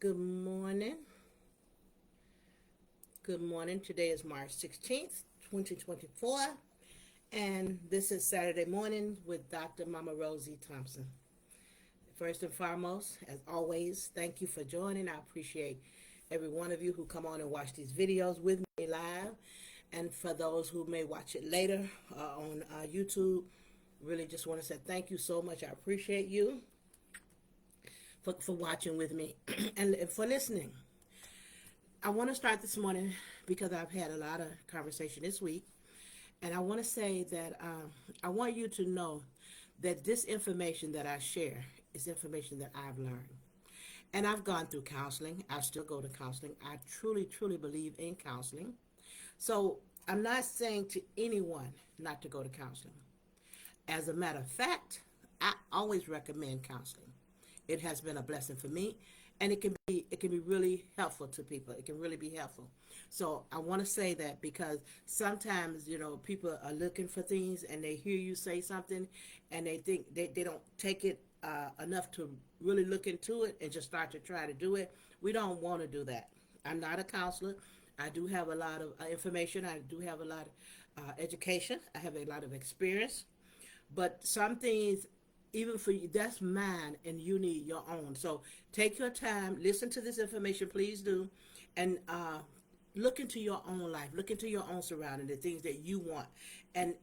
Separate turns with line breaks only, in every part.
Good morning. Good morning. Today is March 16th, 2024, and this is Saturday morning with Dr. Mama Rosie Thompson. First and foremost, as always, thank you for joining. I appreciate every one of you who come on and watch these videos with me live, and for those who may watch it later on YouTube, really just want to say thank you so much. I appreciate you for watching with me and for listening. I want to start this morning because I've had a lot of conversation this week, and I want to say that I want you to know that this information that I share is information that I've learned. And I've gone through counseling. I still go to counseling. I truly, truly believe in counseling. So I'm not saying to anyone not to go to counseling. As a matter of fact, I always recommend counseling. It has been a blessing for me, and it can be really helpful to people. It can really be helpful. So I want to say that because sometimes people are looking for things and they hear you say something and they think they don't take it enough to really look into it and just start to try to do it. We don't want to do that. I'm not a counselor. I do have a lot of information. I do have a lot of education. I have a lot of experience. But some things, even for you, that's mine, and you need your own. So take your time, listen to this information, please do, and look into your own life, look into your own surrounding, the things that you want, and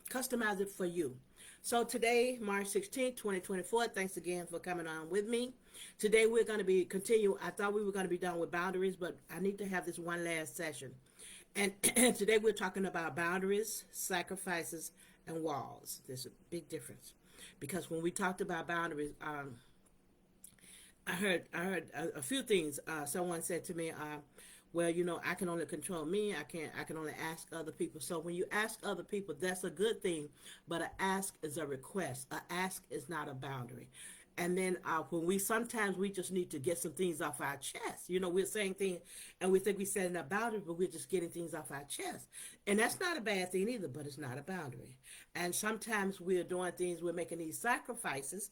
customize it for you. So today, March 16th, 2024, thanks again for coming on with me. Today we're going to be continue. I thought we were going to be done with boundaries, but I need to have this one last session. And today we're talking about boundaries, sacrifices, and walls. There's a big difference. Because when we talked about boundaries, I heard a few things. Someone said to me, "Well, I can only control me. I can only ask other people." So when you ask other people, that's a good thing. But a ask is a request. A ask is not a boundary. And then when sometimes we just need to get some things off our chest. We're saying things and we think we're setting a boundary, but we're just getting things off our chest. And that's not a bad thing either, but it's not a boundary. And sometimes we're doing things, we're making these sacrifices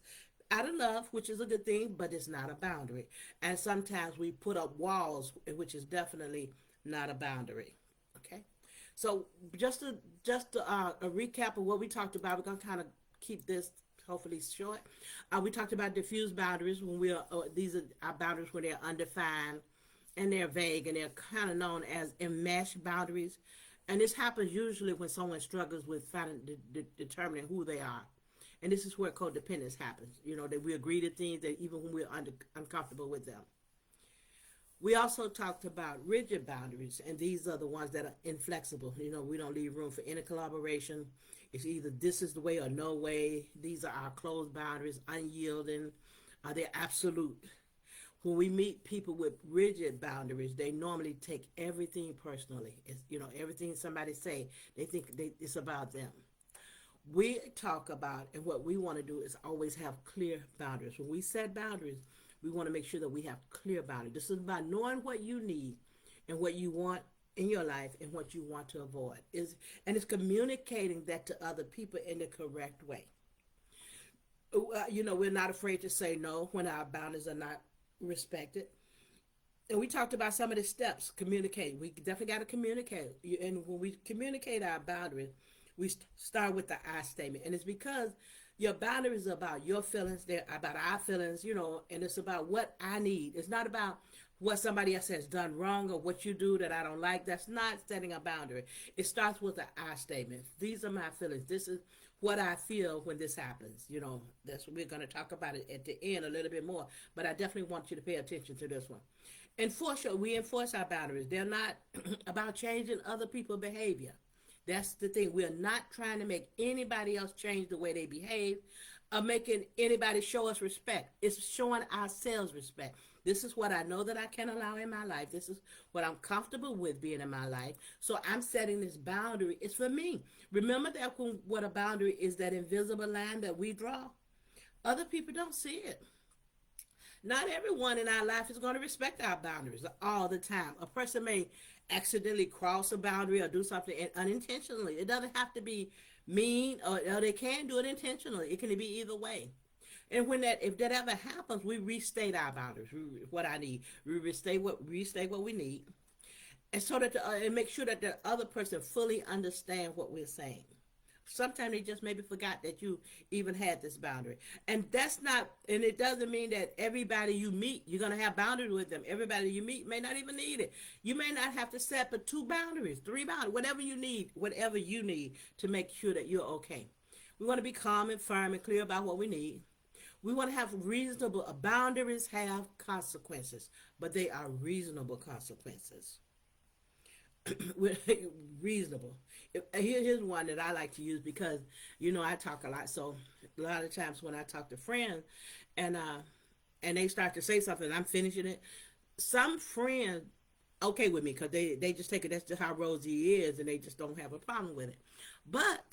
out of love, which is a good thing, but it's not a boundary. And sometimes we put up walls, which is definitely not a boundary. Okay. So just a recap of what we talked about. We're going to kind of keep this hopefully short. We talked about diffuse boundaries when these are our boundaries when they're undefined and they're vague and they're kind of known as enmeshed boundaries. And this happens usually when someone struggles with determining who they are. And this is where codependence happens. That we agree to things that even when we're uncomfortable with them. We also talked about rigid boundaries, and these are the ones that are inflexible. We don't leave room for any collaboration. It's either this is the way or no way. These are our closed boundaries, unyielding. They're absolute. When we meet people with rigid boundaries, they normally take everything personally. It's, everything somebody say, they think it's about them. We talk about, and what we want to do is always have clear boundaries. When we set boundaries, we want to make sure that we have clear boundaries. This is about knowing what you need and what you want in your life and what you want to avoid. And it's communicating that to other people in the correct way. We're not afraid to say no when our boundaries are not respected. And we talked about some of the steps. Communicate. We definitely got to communicate. And when we communicate our boundaries, we start with the I statement. And it's because your boundaries are about your feelings. They're about our feelings, and it's about what I need. It's not about what somebody else has done wrong or what you do that I don't like. That's not setting a boundary. It starts with the I statement. These are my feelings. This is what I feel when this happens. That's what we're going to talk about it at the end a little bit more. But I definitely want you to pay attention to this one. We enforce our boundaries. They're not about changing other people's behavior. That's the thing. We're not trying to make anybody else change the way they behave or making anybody show us respect. It's showing ourselves respect. This is what I know that I can allow in my life. This is what I'm comfortable with being in my life. So I'm setting this boundary. It's for me. Remember that what a boundary is, that invisible line that we draw. Other people don't see it. Not everyone in our life is going to respect our boundaries all the time. A person may accidentally cross a boundary or do something unintentionally. It doesn't have to be mean, or they can do it intentionally. It can be either way. And if that ever happens, we restate our boundaries. What I need, we restate what we need, and so that and make sure that the other person fully understand what we're saying. Sometimes they just maybe forgot that you even had this boundary, and that's not. And it doesn't mean that everybody you meet you're gonna have boundaries with them. Everybody you meet may not even need it. You may not have to set but 2 boundaries, 3 boundaries, whatever you need to make sure that you're okay. We want to be calm and firm and clear about what we need. We want to have reasonable boundaries. Have consequences, but they are reasonable consequences. Reasonable. Here's one that I like to use because I talk a lot. So a lot of times when I talk to friends and they start to say something, I'm finishing it. Some friends okay with me because they just take it. That's just how Rosie is, and they just don't have a problem with it. But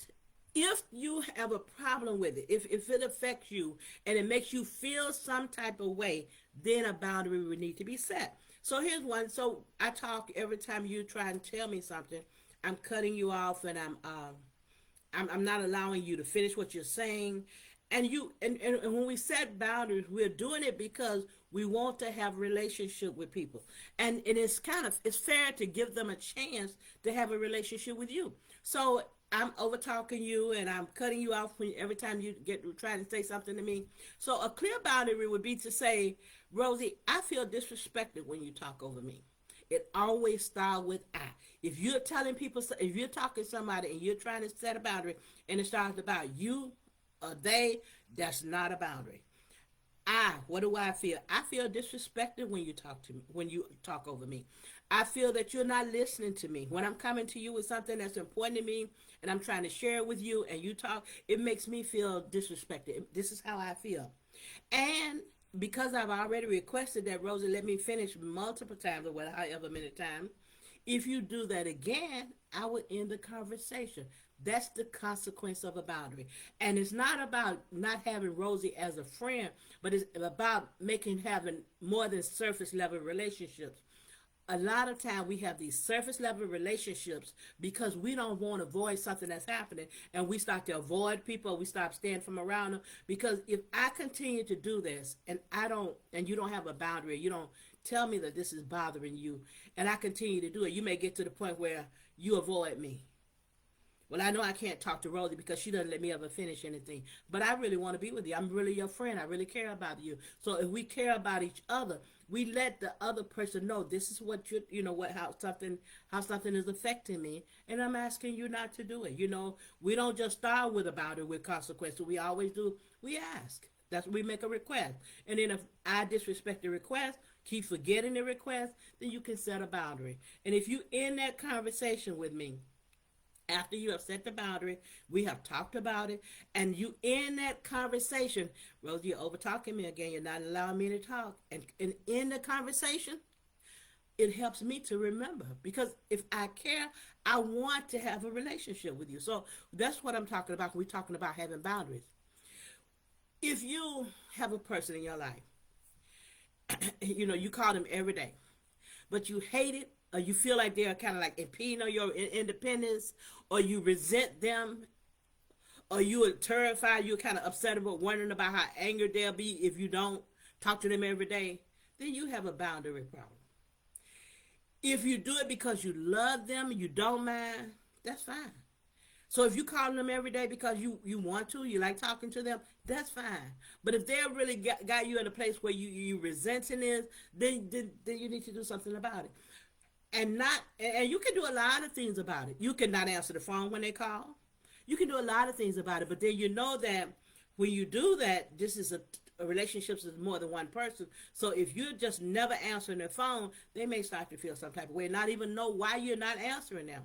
if you have a problem with it, if it affects you and it makes you feel some type of way, then a boundary would need to be set. So here's one. So I talk every time you try and tell me something, I'm cutting you off, and I'm not allowing you to finish what you're saying. And when we set boundaries, we're doing it because we want to have a relationship with people, and it's fair to give them a chance to have a relationship with you. So I'm over talking you and I'm cutting you off every time you get trying to say something to me. So a clear boundary would be to say, Rosie, I feel disrespected when you talk over me. It always starts with I. If you're telling people, if you're talking to somebody and you're trying to set a boundary and it starts about you or they, that's not a boundary. What do I feel? I feel disrespected when you talk to me, when you talk over me. I feel that you're not listening to me. When I'm coming to you with something that's important to me and I'm trying to share it with you and you talk, it makes me feel disrespected. This is how I feel. And because I've already requested that Rosie let me finish multiple times or however many times, if you do that again, I would end the conversation. That's the consequence of a boundary. And it's not about not having Rosie as a friend, but it's about having more than surface level relationships. A lot of time we have these surface level relationships because we don't want to avoid something that's happening, and we start to avoid people. We stop staying from around them because if I continue to do this and you don't have a boundary, you don't tell me that this is bothering you, and I continue to do it, you may get to the point where you avoid me. Well, I know I can't talk to Rosie because she doesn't let me ever finish anything. But I really want to be with you. I'm really your friend. I really care about you. So if we care about each other, we let the other person know this is what how something is affecting me, and I'm asking you not to do it. We don't just start with a boundary with consequences. We always do. We ask. We make a request, and then if I disrespect the request, keep forgetting the request, then you can set a boundary. And if you end that conversation with me, after you have set the boundary, we have talked about it, and you end that conversation, Rosie, you're over talking me again. You're not allowing me to talk. And in the conversation, it helps me to remember because if I care, I want to have a relationship with you. So that's what I'm talking about when we're talking about having boundaries. If you have a person in your life, you call them every day, but you hate it, or you feel like they're kind of like impeding on your independence, or you resent them, or you are terrified, you're kind of upset about wondering about how angry they'll be if you don't talk to them every day, then you have a boundary problem. If you do it because you love them, you don't mind, that's fine. So if you call them every day because you want to, you like talking to them, that's fine. But if they really got you in a place where you resenting this, then you need to do something about it. And you can do a lot of things about it. You can not answer the phone when they call. You can do a lot of things about it, but then you know that when you do that, this is a relationship is more than one person. So if you're just never answering their phone, they may start to feel some type of way, not even know why you're not answering them.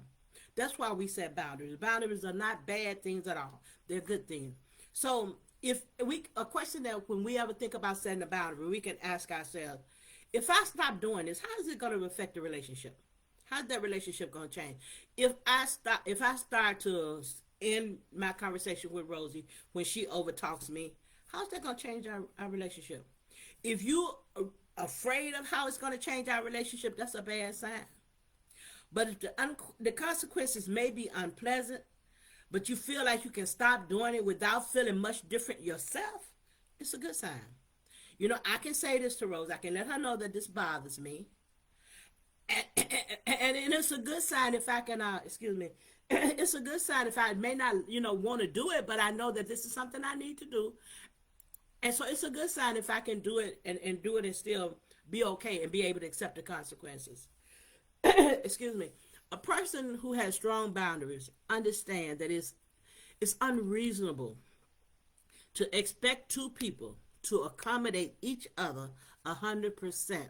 That's why we set boundaries. Boundaries are not bad things at all. They're good things. So a question that when we ever think about setting a boundary, we can ask ourselves, if I stop doing this, how is it going to affect the relationship? How's that relationship going to change? If I start to end my conversation with Rosie when she overtalks me, how's that going to change our relationship? If you're afraid of how it's going to change our relationship, that's a bad sign. But if the consequences may be unpleasant, but you feel like you can stop doing it without feeling much different yourself, It's a good sign. You know, I can say this to Rose. I can let her know that this bothers me. And it's a good sign if I can, excuse me, it's a good sign if I may not, want to do it, but I know that this is something I need to do. And so it's a good sign if I can do it and do it and still be okay and be able to accept the consequences. Excuse me. A person who has strong boundaries understand that it's unreasonable to expect two people to accommodate each other 100%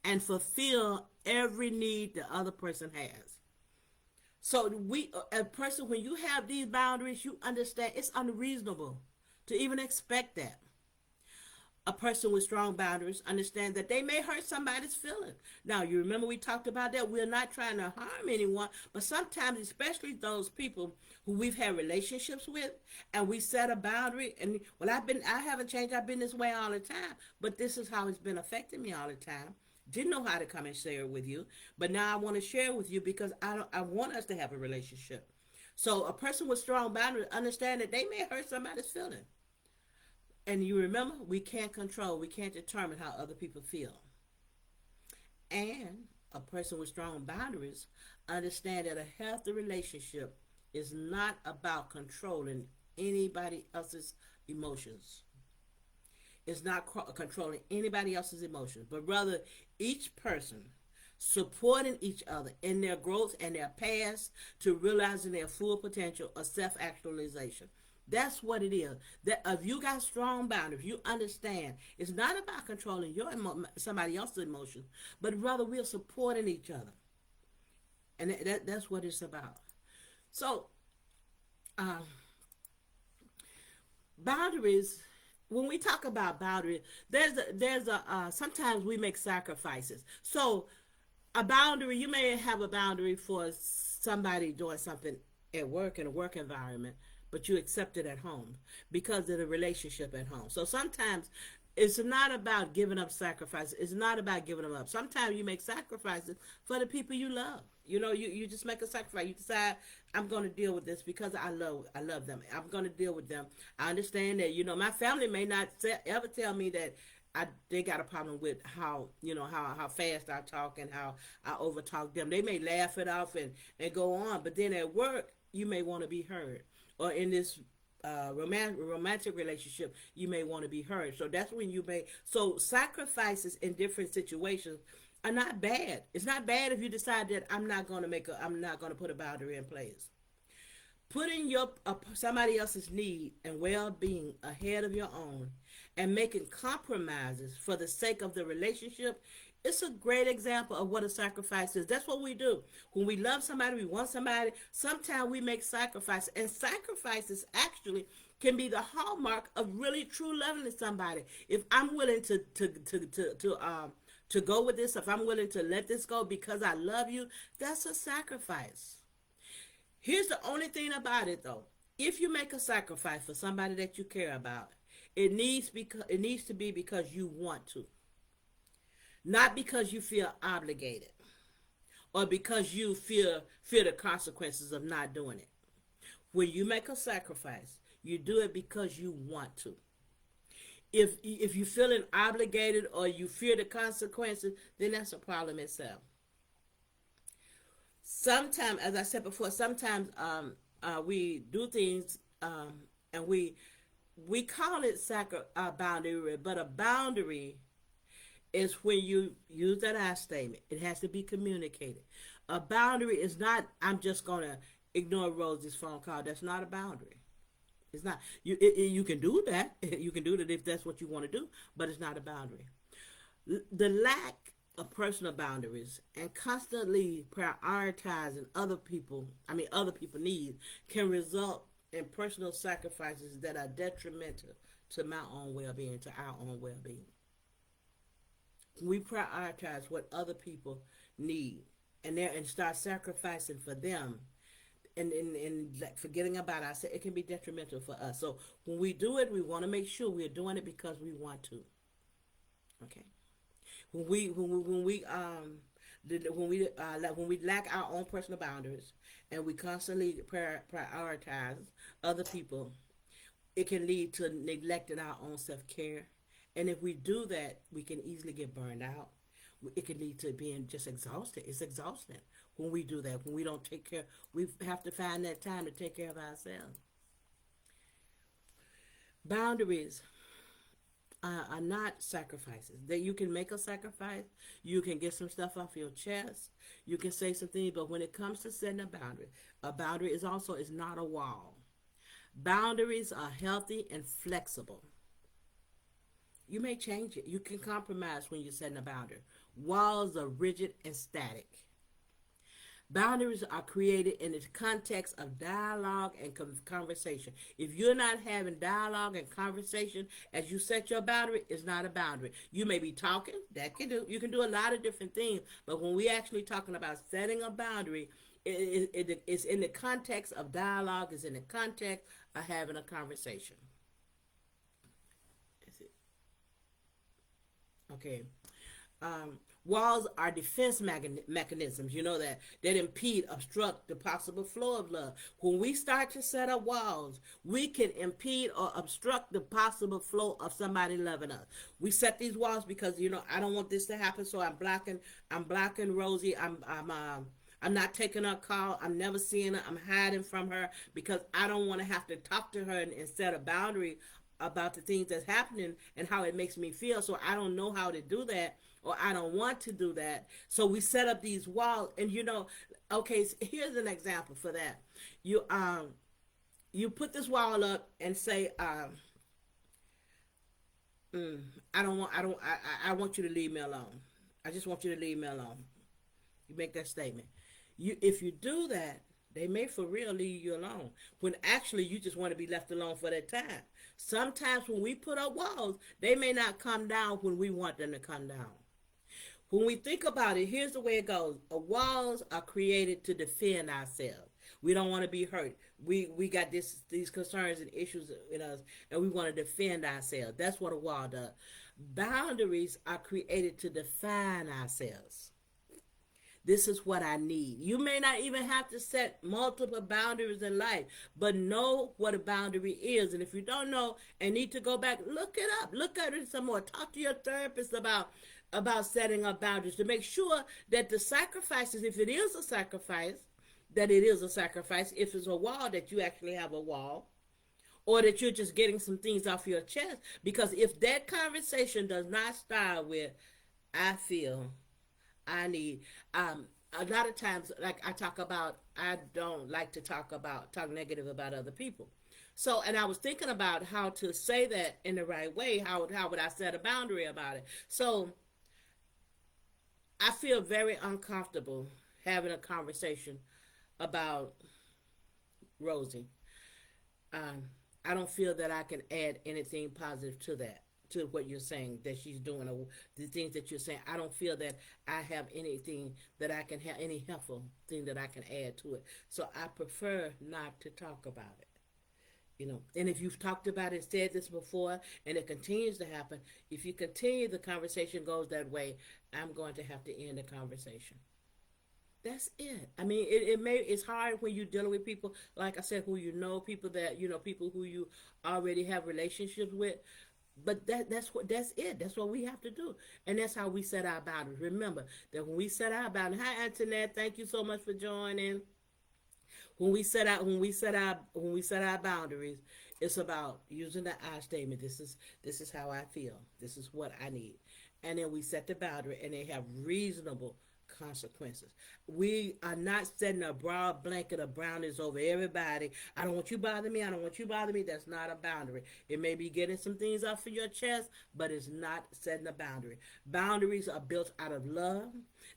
and fulfill every need the other person has. So a person, when you have these boundaries, you understand it's unreasonable to even expect that. A person with strong boundaries understand that they may hurt somebody's feelings. Now, you remember we talked about that. We're not trying to harm anyone, but sometimes, especially those people who we've had relationships with, and we set a boundary. And well, I haven't changed. I've been this way all the time, but this is how it's been affecting me all the time. Didn't know how to come and share it with you, but now I want to share it with you because I want us to have a relationship. So, a person with strong boundaries understand that they may hurt somebody's feelings. And you remember, we can't control, we can't determine how other people feel. And a person with strong boundaries understand that a healthy relationship is not about controlling anybody else's emotions. It's not controlling anybody else's emotions, but rather each person supporting each other in their growth and their paths to realizing their full potential of self-actualization. That's what it is. That if you got strong boundaries, you understand it's not about controlling somebody else's emotions, but rather we're supporting each other, and that's what it's about. So, um, boundaries. When we talk about boundaries, sometimes we make sacrifices. So, a boundary, you may have a boundary for somebody doing something at work in a work environment, but you accept it at home because of the relationship at home. So sometimes it's not about giving up sacrifices. It's not about giving them up. Sometimes you make sacrifices for the people you love. You just make a sacrifice. You decide, I'm going to deal with this because I love them. I'm going to deal with them. I understand that, my family may not ever tell me that they got a problem with how fast I talk and how I overtalk them. They may laugh it off and go on, but then at work, you may want to be heard. Or in this romantic relationship, you may want to be heard. So that's when so sacrifices in different situations are not bad. It's not bad if you decide that I'm not going to put a boundary in place. Putting somebody else's need and well-being ahead of your own and making compromises for the sake of the relationship, it's a great example of what a sacrifice is. That's what we do. When we love somebody, we want somebody, sometimes we make sacrifices. And sacrifices actually can be the hallmark of really true loving somebody. If I'm willing to go with this, if I'm willing to let this go because I love you, that's a sacrifice. Here's the only thing about it though. If you make a sacrifice for somebody that you care about, it needs to be because you want to. Not because you feel obligated or because you fear the consequences of not doing it. When you make a sacrifice, you do it because you want to. If you're feeling obligated or you fear the consequences, then that's a problem itself. Sometimes, as I said before, sometimes we do things and we call it boundary, but a boundary is when you use that I statement. It has to be communicated. A boundary is not, I'm just going to ignore Rosie's phone call. That's not a boundary. It's not. You can do that. You can do that if that's what you want to do, but it's not a boundary. The lack of personal boundaries and constantly prioritizing other people needs can result in personal sacrifices that are detrimental to my own well-being, to our own well-being. We prioritize what other people need and start sacrificing for them and like forgetting about us, it can be detrimental for us. So when we do it, we want to make sure we're doing it because we want to. Okay. When we lack our own personal boundaries and we constantly prioritize other people, it can lead to neglecting our own self-care. And if we do that, we can easily get burned out. It can lead to being just exhausted. It's exhausting when we do that. When we don't take care, we have to find that time to take care of ourselves. Boundaries are not sacrifices. That you can make a sacrifice, you can get some stuff off your chest, you can say something. But when it comes to setting a boundary is not a wall. Boundaries are healthy and flexible. You may change it. You can compromise when you're setting a boundary. Walls are rigid and static. Boundaries are created in the context of dialogue and conversation. If you're not having dialogue and conversation as you set your boundary, it's not a boundary. You may be talking, you can do a lot of different things, but when we actually talking about setting a boundary, it's in the context of dialogue, it's in the context of having a conversation. Okay. Walls are defense mechanisms. You know that impede, obstruct the possible flow of love. When we start to set up walls, we can impede or obstruct the possible flow of somebody loving us. We set these walls because I don't want this to happen, so I'm blocking. I'm blocking Rosie. I'm not taking her call. I'm never seeing her. I'm hiding from her because I don't want to have to talk to her and set a boundary about the things that's happening and how it makes me feel. So I don't know how to do that, or I don't want to do that. So we set up these walls, and okay, so here's an example for that. You put this wall up and say, I want you to leave me alone. I just want you to leave me alone. You make that statement. If you do that, they may for real leave you alone when actually you just want to be left alone for that time. Sometimes when we put up walls, they may not come down when we want them to come down. When we think about it, here's the way it goes. Walls are created to defend ourselves. We don't want to be hurt. We got these concerns and issues in us, and we want to defend ourselves. That's what a wall does. Boundaries are created to define ourselves. This is what I need. You may not even have to set multiple boundaries in life, but know what a boundary is. And if you don't know and need to go back, look it up. Look at it some more. Talk to your therapist about setting up boundaries to make sure that the sacrifices, if it is a sacrifice, that it is a sacrifice. If it's a wall, that you actually have a wall, or that you're just getting some things off your chest. Because if that conversation does not start with, I feel, I need, a lot of times, like I talk about, I don't like to talk negative about other people. So, and I was thinking about how to say that in the right way. How would I set a boundary about it? So, I feel very uncomfortable having a conversation about Rosie. Um, I don't feel that I can add anything positive to that, to what you're saying that she's doing, or the things that you're saying. I don't feel that I have anything that I can have, any helpful thing that I can add to it. So I prefer not to talk about it. And if you've talked about it, said this before, and it continues to happen, if you continue, the conversation goes that way, I'm going to have to end the conversation. That's it. I mean, it's hard when you're dealing with people, like I said, who people people who you already have relationships with. But that's it. That's what we have to do, and that's how we set our boundaries. Remember that when we set our boundaries. Hi, Antoinette. Thank you so much for joining. When we set our boundaries, it's about using the I statement. This is how I feel. This is what I need, and then we set the boundary, and they have reasonable consequences. We are not setting a broad blanket of boundaries over everybody. I don't want you bother me. I don't want you bother me. That's not a boundary. It may be getting some things off of your chest, but it's not setting a boundary. Boundaries are built out of love.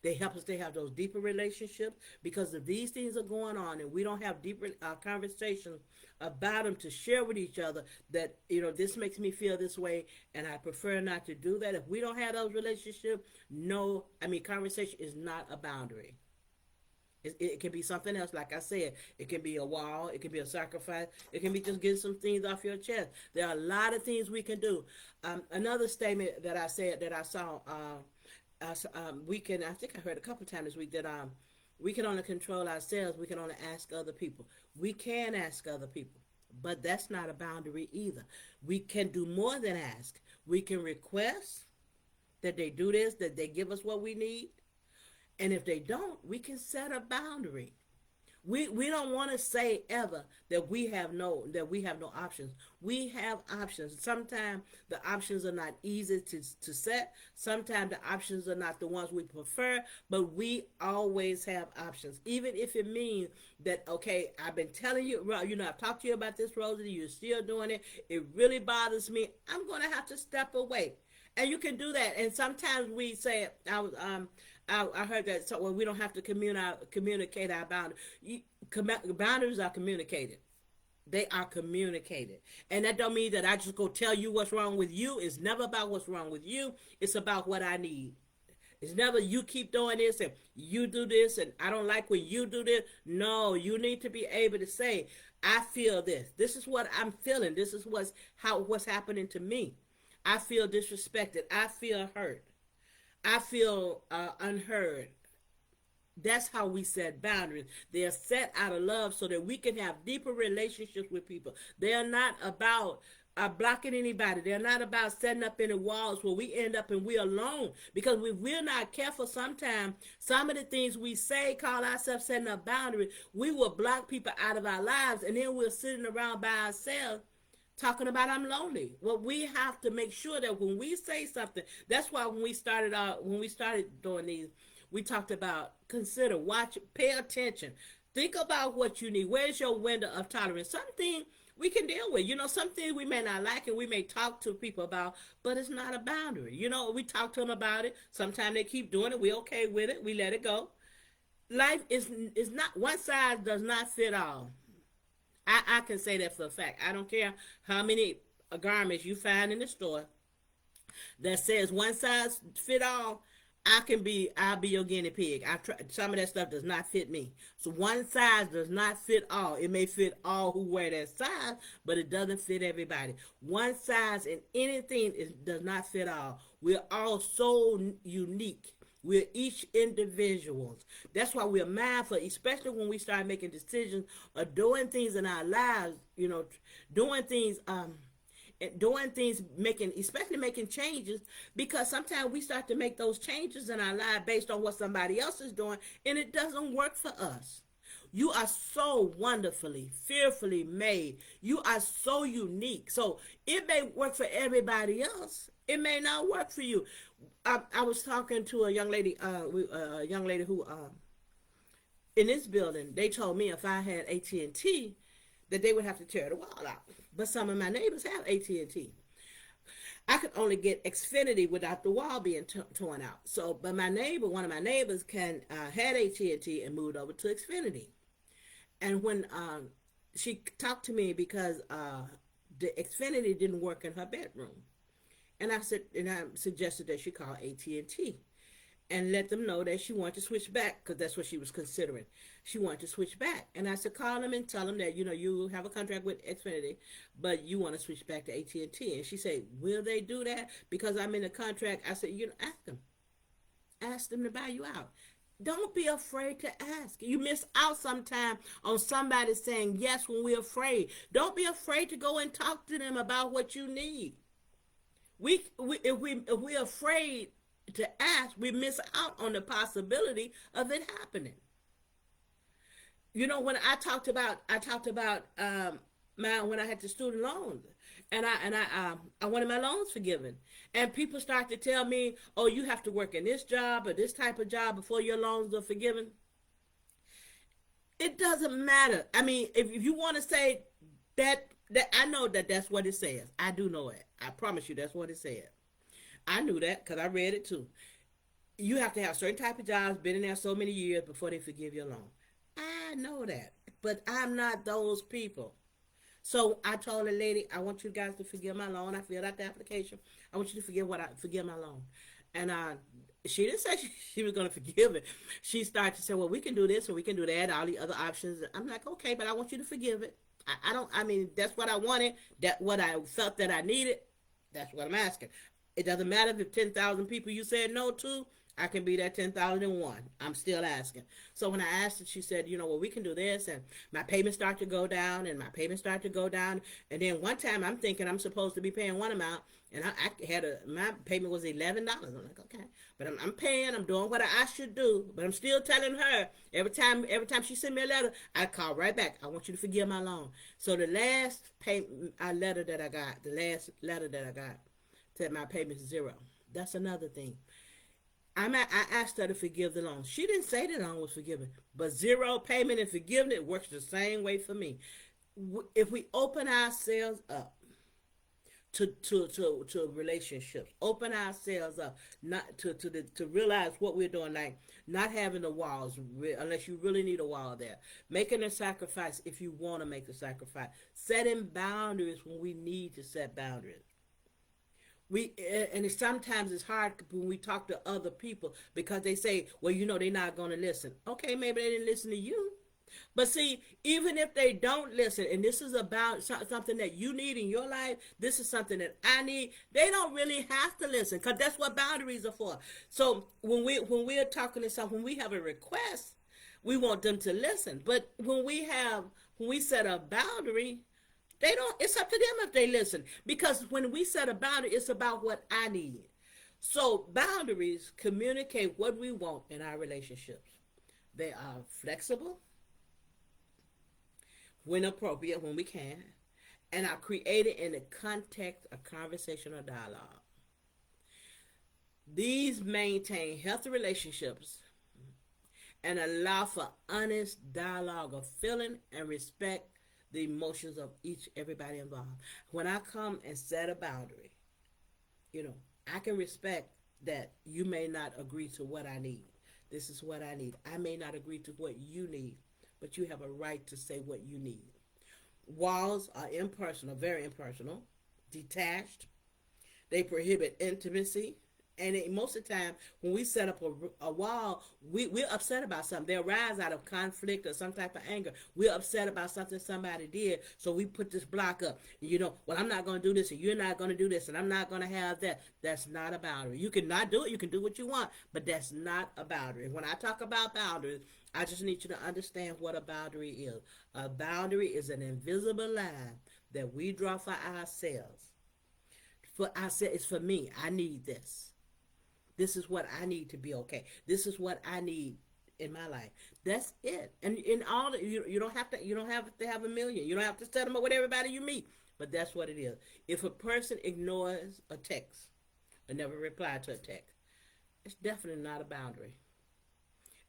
They help us to have those deeper relationships, because if these things are going on and we don't have deeper conversations about them to share with each other, that this makes me feel this way and I prefer not to do that. If we don't have those relationships, conversation is not a boundary. It can be something else. Like I said, it can be a wall, it can be a sacrifice, it can be just getting some things off your chest. There are a lot of things we can do. Another statement that I said that I saw, we can, I think I heard a couple times this week, that we can only control ourselves. We can only ask other people. We can ask other people, but that's not a boundary either. We can do more than ask. We can request that they do this, that they give us what we need. And if they don't, we can set a boundary. We don't want to say ever that we have no options. We have options. Sometimes the options are not easy to set. Sometimes the options are not the ones we prefer, but we always have options. Even if it means that, okay, I've been telling you, I've talked to you about this, Rosie, you're still doing it. It really bothers me. I'm going to have to step away. And you can do that. And sometimes we say, I heard that, so well, we don't have to communicate our boundaries. Boundaries are communicated. They are communicated. And that don't mean that I just go tell you what's wrong with you. It's never about what's wrong with you. It's about what I need. It's never you keep doing this and you do this and I don't like when you do this. No, you need to be able to say, I feel this. This is what I'm feeling. This is what's happening to me. I feel disrespected. I feel hurt. I feel unheard. That's how we set boundaries. They are set out of love so that we can have deeper relationships with people. They are not about blocking anybody. They're not about setting up any walls where we end up and we're alone. Because if we're not careful, sometimes some of the things we say, call ourselves setting up boundaries, we will block people out of our lives, and then we're sitting around by ourselves talking about I'm lonely. Well, we have to make sure that when we say something, that's why when we started doing these, we talked about consider, watch, pay attention. Think about what you need. Where's your window of tolerance? Something we can deal with. Something we may not like and we may talk to people about, but it's not a boundary. We talk to them about it. Sometimes they keep doing it. We're okay with it. We let it go. Life is not, one size does not fit all. I can say that for a fact. I don't care how many garments you find in the store that says one size fit all. I'll be your guinea pig. Some of that stuff does not fit me. So one size does not fit all. It may fit all who wear that size, but it doesn't fit everybody. One size in anything does not fit all. We're all so unique. We're each individuals. That's why we're mindful, especially when we start making decisions or doing things in our lives, especially making changes, because sometimes we start to make those changes in our life based on what somebody else is doing, and it doesn't work for us. You are so wonderfully, fearfully made. You are so unique. So it may work for everybody else. It may not work for you. I was talking to a young lady who in this building, they told me if I had AT&T, that they would have to tear the wall out. But some of my neighbors have AT&T. I could only get Xfinity without the wall being torn out. So, but one of my neighbors, had AT&T and moved over to Xfinity. And when she talked to me because the Xfinity didn't work in her bedroom, and I suggested that she call AT&T and let them know that she wanted to switch back, because that's what she was considering. She wanted to switch back. And I said, call them and tell them that, you have a contract with Xfinity, but you want to switch back to AT&T. And she said, will they do that? Because I'm in a contract. I said, ask them. Ask them to buy you out. Don't be afraid to ask. You miss out sometime on somebody saying yes when we're afraid. Don't be afraid to go and talk to them about what you need. If we're afraid to ask, we miss out on the possibility of it happening. When I talked about when I had the student loans, and I wanted my loans forgiven, and people start to tell me, oh, you have to work in this job or this type of job before your loans are forgiven. It doesn't matter. I mean, if you want to say that I know that's what it says. I do know it. I promise you that's what it said. I knew that because I read it too. You have to have certain type of jobs, been in there so many years before they forgive your loan. I know that, but I'm not those people. So I told the lady, I want you guys to forgive my loan. I filled out the application. I want you to forgive my loan. And she didn't say she was going to forgive it. She started to say, well, we can do this or we can do that, all the other options. I'm like, okay, but I want you to forgive it. That's what I wanted. That what I felt that I needed. That's what I'm asking. It doesn't matter if 10,000 people you said no to. I can be that 10,001. I'm still asking. So when I asked her, she said, well, we can do this. And my payments start to go down and my payments start to go down. And then one time I'm thinking I'm supposed to be paying one amount. And I had my payment was $11. I'm like, okay. But I'm paying, I'm doing what I should do. But I'm still telling her every time she sent me a letter, I call right back. I want you to forgive my loan. So the last letter that I got said my payment is zero. That's another thing. I asked her to forgive the loan. She didn't say the loan was forgiven, but zero payment and forgiveness works the same way for me. If we open ourselves up to relationships, open ourselves up not to realize what we're doing, like not having the walls unless you really need a wall there, making a sacrifice if you want to make a sacrifice, setting boundaries when we need to set boundaries. Sometimes it's hard when we talk to other people because they say, well, they're not going to listen. Okay, maybe they didn't listen to you. But see, even if they don't listen, and this is about something that you need in your life, this is something that I need, they don't really have to listen because that's what boundaries are for. So when we're talking to someone, when we have a request, we want them to listen. But when we set a boundary, it's up to them if they listen. Because when we set a boundary, it's about what I need. So boundaries communicate what we want in our relationships. They are flexible, when appropriate, when we can, and are created in the context of conversation or dialogue. These maintain healthy relationships and allow for honest dialogue of feeling and respect the emotions of everybody involved. When I come and set a boundary, I can respect that you may not agree to what I need. This is what I need. I may not agree to what you need, but you have a right to say what you need. Walls are impersonal, very impersonal, detached. They prohibit intimacy. And most of the time, when we set up a wall, we're upset about something. They arise out of conflict or some type of anger. We're upset about something somebody did, so we put this block up. Well, I'm not going to do this, and you're not going to do this, and I'm not going to have that. That's not a boundary. You can not do it. You can do what you want, but that's not a boundary. When I talk about boundaries, I just need you to understand what a boundary is. A boundary is an invisible line that we draw for ourselves. It's for me. I need this. This is what I need to be okay. This is what I need in my life. That's it. And in all, you don't have to have a million. You don't have to set them up with everybody you meet. But that's what it is. If a person ignores a text or never reply to a text, it's definitely not a boundary.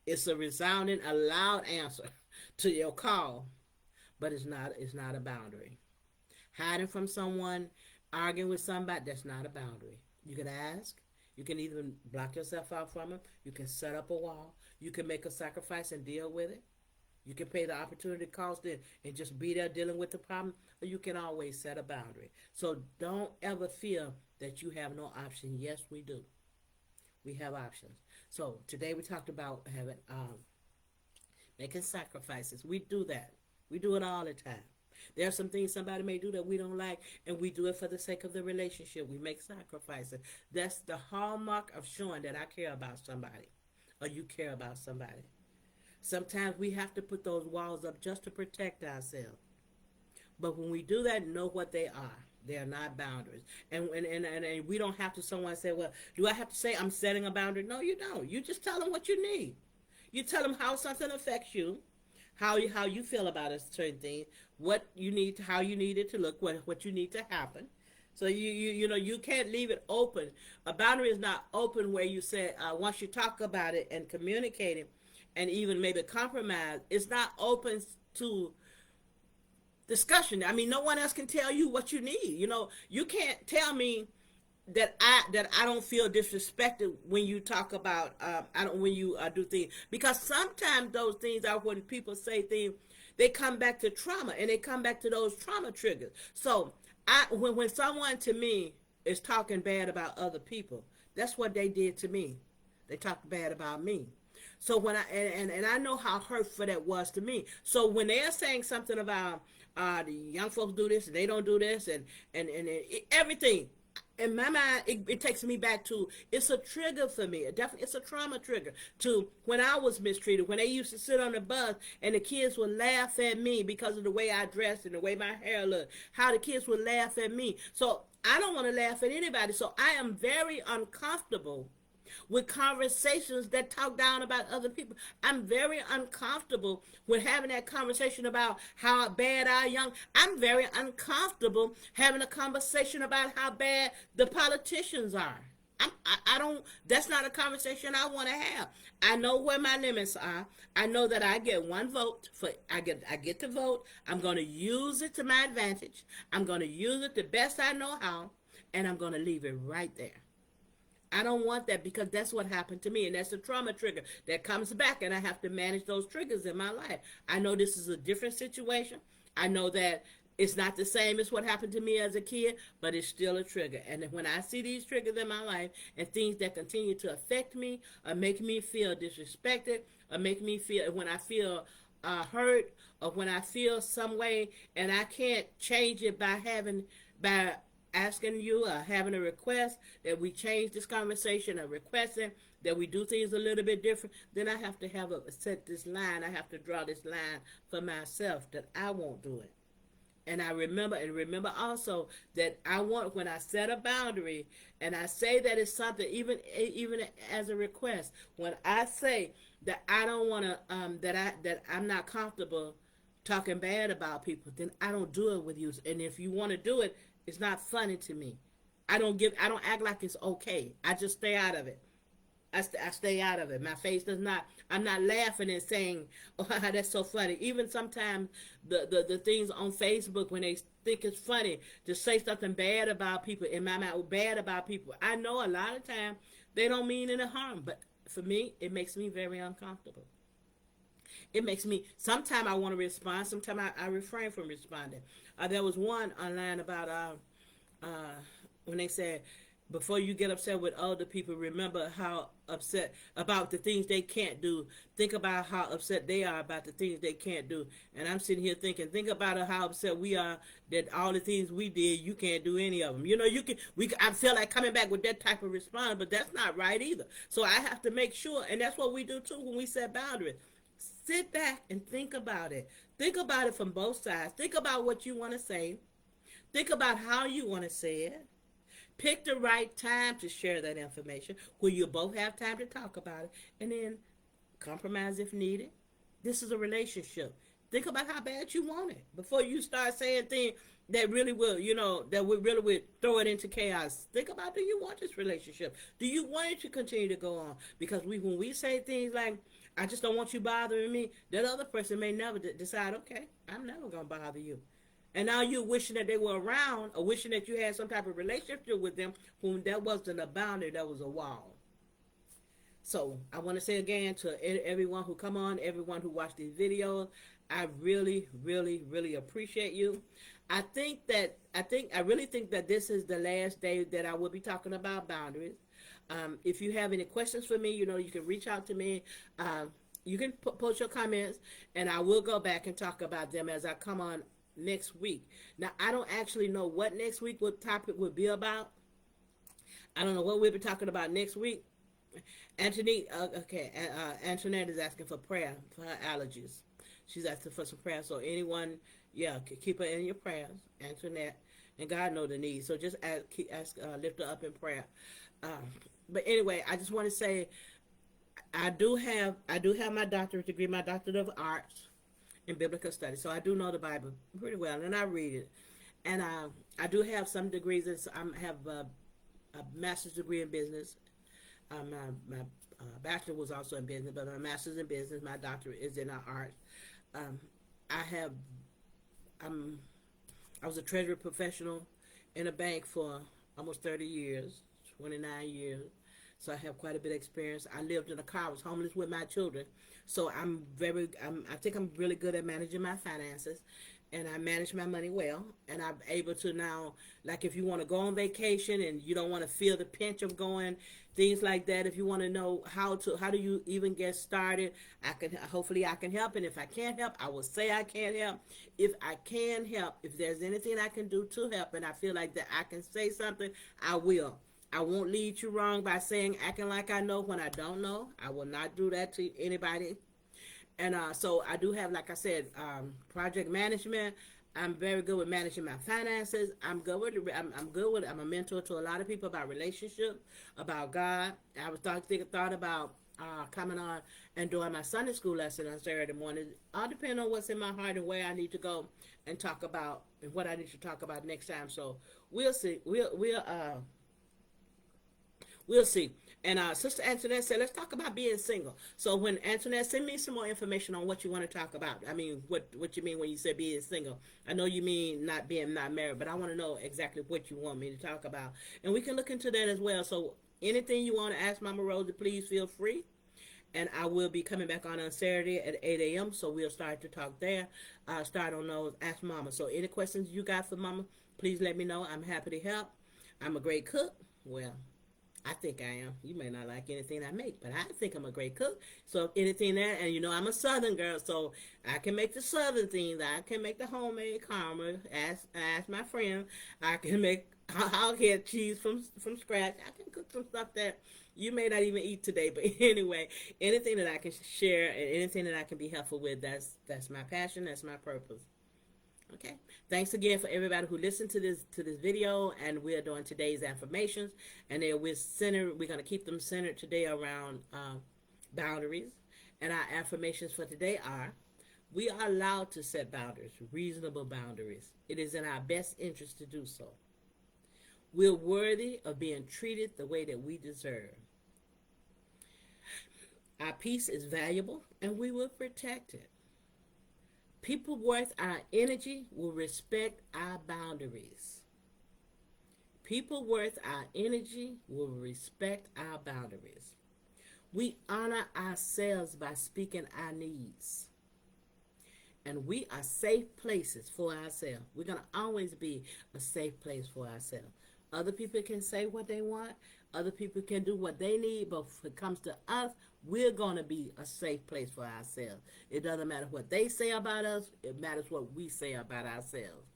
It's a resounding, a loud answer to your call, but it's not a boundary. Hiding from someone, arguing with somebody, that's not a boundary. You can ask. You can either block yourself out from them. You can set up a wall. You can make a sacrifice and deal with it. You can pay the opportunity cost and just be there dealing with the problem. Or you can always set a boundary. So don't ever feel that you have no option. Yes, we do. We have options. So today we talked about making sacrifices. We do that. We do it all the time. There are some things somebody may do that we don't like, and we do it for the sake of the relationship. We make sacrifices. That's the hallmark of showing that I care about somebody or you care about somebody. Sometimes we have to put those walls up just to protect ourselves. But when we do that, know what they are. They are not boundaries. And we don't have to someone say, well, do I have to say I'm setting a boundary? No, you don't. You just tell them what you need. You tell them how something affects you. How you feel about a certain thing, what you need, how you need it to look, what you need to happen. So you can't leave it open. A boundary is not open where you say once you talk about it and communicate it, and even maybe compromise. It's not open to discussion. I mean, no one else can tell you what you need. You can't tell me that I don't feel disrespected when you talk about when you do things, because sometimes those things are when people say things, they come back to trauma and they come back to those trauma triggers. So when someone to me is talking bad about other people, that's what they did to me. They talked bad about me. So when I know how hurtful that was to me. So when they're saying something about the young folks do this and they don't do this and everything, in my mind, it takes me back to, it's a trigger for me. Definitely, it's a trauma trigger to when I was mistreated, when they used to sit on the bus and the kids would laugh at me because of the way I dressed and the way my hair looked, how the kids would laugh at me. So I don't want to laugh at anybody. So I am very uncomfortable with conversations that talk down about other people. I'm very uncomfortable with having that conversation about how bad our young. I'm very uncomfortable having a conversation about how bad the politicians are. I don't. That's not a conversation I want to have. I know where my limits are. I know that I get one vote for. I get to vote. I'm going to use it to my advantage. I'm going to use it the best I know how, and I'm going to leave it right there. I don't want that because that's what happened to me, and that's a trauma trigger that comes back, and I have to manage those triggers in my life. I know this is a different situation. I know that it's not the same as what happened to me as a kid, but it's still a trigger. And when I see these triggers in my life and things that continue to affect me or make me feel disrespected or make me feel, when I feel hurt or when I feel some way and I can't change it by asking you or having a request that we change this conversation or requesting that we do things a little bit different, then I have to set this line. I have to draw this line for myself that I won't do it. And remember also that I want, when I set a boundary and I say that it's something, even as a request, when I say that I don't want to, that I'm not comfortable talking bad about people, then I don't do it with you. And if you want to do it, it's not funny to me. I don't act like it's okay. I just stay out of it. I stay out of it. My face does not, I'm not laughing and saying, oh, that's so funny. Even sometimes the things on Facebook, when they think it's funny to say something bad about people, in my mind, bad about people, I know a lot of times they don't mean any harm. But for me, it makes me very uncomfortable. It makes me, sometimes I want to respond, sometimes I refrain from responding. There was one online about when they said, before you get upset with older people, remember how upset about the things they can't do. Think about how upset they are about the things they can't do. And I'm sitting here thinking, think about how upset we are that all the things we did, you can't do any of them. You know, I feel like coming back with that type of response, but that's not right either. So I have to make sure, and that's what we do too when we set boundaries. Sit back and think about it. Think about it from both sides. Think about what you want to say. Think about how you want to say it. Pick the right time to share that information where you both have time to talk about it, and then compromise if needed. This is a relationship. Think about how bad you want it before you start saying things that really will, that would really throw it into chaos. Think about, do you want this relationship? Do you want it to continue to go on? Because when we say things like, I just don't want you bothering me, that other person may never decide, okay, I'm never going to bother you. And now you're wishing that they were around or wishing that you had some type of relationship with them when that wasn't a boundary, that was a wall. So I want to say again to everyone who come on, everyone who watched these videos, I really, really, really appreciate you. I really think that this is the last day that I will be talking about boundaries. If you have any questions for me, you can reach out to me. You can post your comments, and I will go back and talk about them as I come on next week. Now, I don't actually know what next week, what topic would be about. I don't know what we'll be talking about next week. Antoinette is asking for prayer for her allergies. She's asking for some prayer. So anyone, keep her in your prayers, Antoinette, and God know the needs. So just lift her up in prayer. But anyway, I just want to say, I do have my doctorate degree, my doctorate of arts in biblical studies. So I do know the Bible pretty well, and I read it. And I do have some degrees. I have a master's degree in business. My bachelor was also in business, but my master's in business. My doctorate is in arts. I was a treasury professional in a bank for almost 30 years, 29 years. So I have quite a bit of experience. I lived in a car. I was homeless with my children. So I think I'm really good at managing my finances. and I manage my money well, and I'm able to now, like if you want to go on vacation and you don't want to feel the pinch of going, things like that. If you want to know how do you even get started, hopefully I can help, and if I can't help, I will say I can't help. If I can help, if there's anything I can do to help, and I feel like that I can say something, I will. I won't lead you wrong by saying acting like I know when I don't know. I will not do that to anybody. And so I do have, like I said, project management. I'm very good with managing my finances. I'm good with. I'm good with. I'm a mentor to a lot of people about relationships, about God. I was thought about coming on and doing my Sunday school lesson on Saturday morning. All depend on what's in my heart and where I need to go and talk about and what I need to talk about next time. So we'll see. We'll see. And Sister Antoinette said, let's talk about being single. So when Antoinette, send me some more information on what you want to talk about. I mean, what you mean when you say being single. I know you mean not married, but I want to know exactly what you want me to talk about. And we can look into that as well. So anything you want to ask Mama Rosie, please feel free. And I will be coming back on Saturday at 8 a.m. So we'll start to talk there. Start on those Ask Mama. So any questions you got for Mama, please let me know. I'm happy to help. I'm a great cook. Well, I think I am. You may not like anything I make, but I think I'm a great cook. So anything there, and you know I'm a Southern girl, so I can make the Southern things. I can make the homemade caramel. Ask my friend. I can make hog-head cheese from scratch. I can cook some stuff that you may not even eat today. But anyway, anything that I can share and anything that I can be helpful with, that's my passion. That's my purpose. Okay. Thanks again for everybody who listened to this video, and we are doing today's affirmations, and we're going to keep them centered today around boundaries. And our affirmations for today are: we are allowed to set boundaries, reasonable boundaries. It is in our best interest to do so. We're worthy of being treated the way that we deserve. Our peace is valuable, and we will protect it. People worth our energy will respect our boundaries. People worth our energy will respect our boundaries. We honor ourselves by speaking our needs. And we are safe places for ourselves. We're going to always be a safe place for ourselves. Other people can say what they want. Other people can do what they need. But when it comes to us, we're going to be a safe place for ourselves. It doesn't matter what they say about us. It matters what we say about ourselves.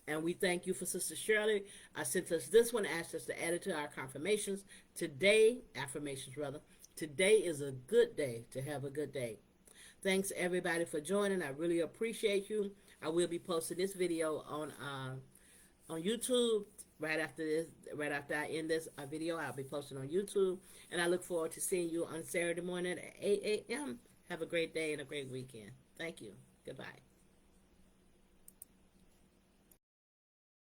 And we thank you for Sister Shirley. Sent us this one, asked us to add it to our affirmations. Affirmations. Today is a good day to have a good day. Thanks everybody for joining. I really appreciate you. I will be posting this video on YouTube right after I end this video. I'll be posting on YouTube, and I look forward to seeing you on Saturday morning at 8 a.m. Have a great day and a great weekend. Thank you. Goodbye.